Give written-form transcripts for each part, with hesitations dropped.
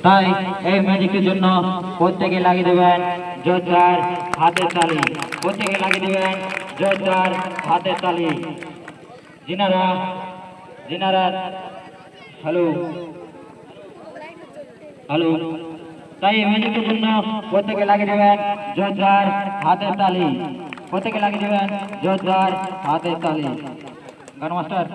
তাই এই ম্যাজিকের জন্য প্রত্যেকে লাগিয়ে দেবেন জোরদার হাতের তালি। প্রত্যেকে লাগিয়ে দেবেন জোরদার হাতের তালি। জিনারা জিনারা হ্যালো হ্যালো। তাই এই ম্যাজিকের জন্য প্রত্যেকে লাগিয়ে দেবেন জোরদার হাতের তালি। প্রত্যেকে লাগিয়ে দেবেন জোরদার হাতের তালি। গান মাস্টার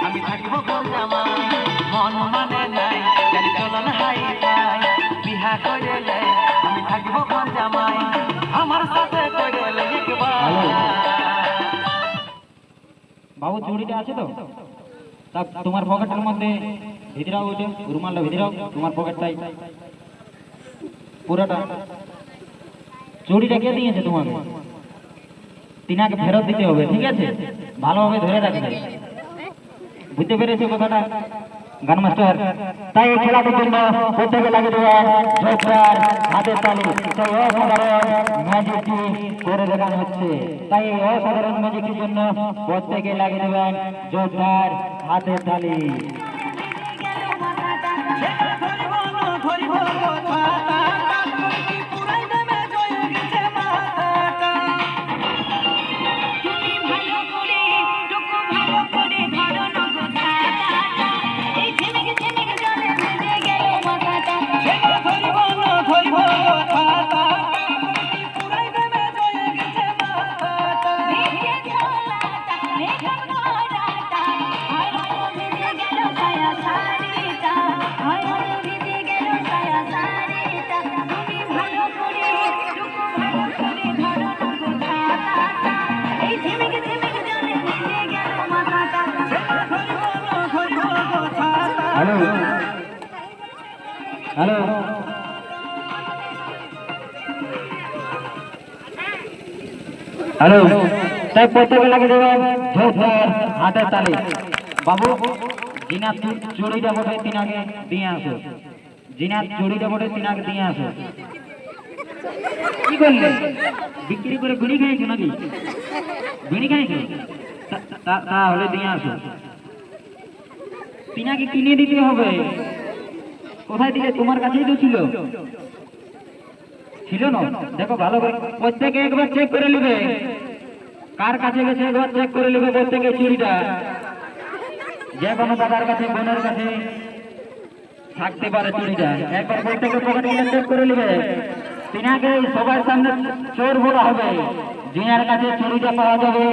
আমি থাকবো জামাই মন মানে নাই চালি চলন হাই ভাই বিহা কইলে আমি থাকবো জামাই আমার সাথে কইলে বাবু চুড়িটা আছে তো? তা তোমার পকেটের মধ্যে ভিতরাও ওইটা রুমালটা ভিতরাও তোমার পকেটটাই পুরোটা। চুড়িটা কে দিয়েছে তোমাকে? তিনাকে ফেরত দিতে হবে, ঠিক আছে? ভালোভাবে ধরে রাখবে, বুঝতে পেরেছো কথাটা গান মাস্টার? তাই এই খেলাটির জন্য প্রত্যেকে লাগিয়ে দেবেন জোরদার হাতের তালি। তাই অসাধারণ ম্যাজিকটি করে দেখানো হচ্ছে। তাই এই অসাধারণ ম্যাজিকটির জন্য প্রত্যেকে লাগিয়ে দেবেন জোরদার হাতের তালি। Hello hello hello. তাই প্রত্যেকে লাগিয়ে দেবেন জোরদার হাতের তালি। বাবু জিনার চুড়িটা বটে তিনাকে দিয়ে আসো। জিনার চুড়িটা বটে তিনাকে দিয়ে আসো। কি করলে? বিক্রি করে বিড়ি খাইছো নাকি? বিড়ি খাইছো? তাহলে দিয়ে আসো। তিনাকে কিনে দিতে হবে। কোথায় দিলে? তোমার কাছেই তো ছিল। ছিল না? দেখো ভালো করে প্রত্যেকে একবার চেক করে নেবে কার কাছে গেছে, একবার চেক করে নেবে প্রত্যেকে চুরিটা। যে কোনো দাদার কাছে বোনের কাছে থাকতে পারে চুরিটা। একবার প্রত্যেকে পকেট গুলো চেক করে নেবে। তিনাকে সবার সামনে চোর বলা হবে। জিনার কাছে চুরিটা পাওয়া যাবে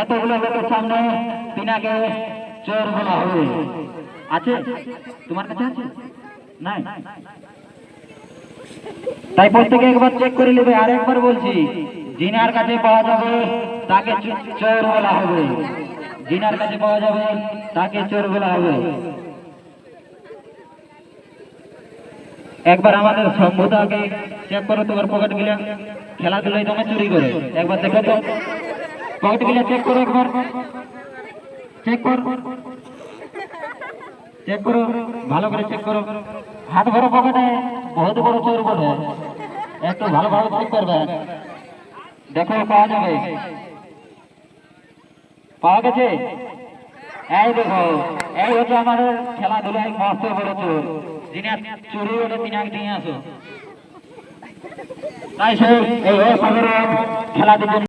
এতগুলো লোকের সামনে তিনাকে চোর বলা হবে। আছে তোমার কাছে? আছে নাই? তাই প্রত্যেকে একবার চেক করে নেবে। আর একবার বলছি, জিনার কাছে পাওয়া যাবে তাকে চোর বলা হবে। জিনার কাছে পাওয়া যাবে তাকে চোর বলা হবে। একবার আমাদের সভ্যতাকে চেক করো। তোমার পকেট গুলা খেলাধুলায় তোমার চুরি করে একবার দেখো তো। পকেট গুলা চেক করো, একবার চেক করো, চেক করো, ভালো করে চেক করো। হাত ভরো পকেটে, বহুত বড় চোর বটে। একটু ভালোভাবে চেক করবে, দেখো পাওয়া যাবে। পাওয়া গেছে? এই দেখো, এই হচ্ছে আমাদের খেলাধুলায় মস্ত বড় চোর। যিনি চুরি ওঠে তিনাকে নিয়ে আসো। তাই সে এই অসাধারণ খেলাটির জন্য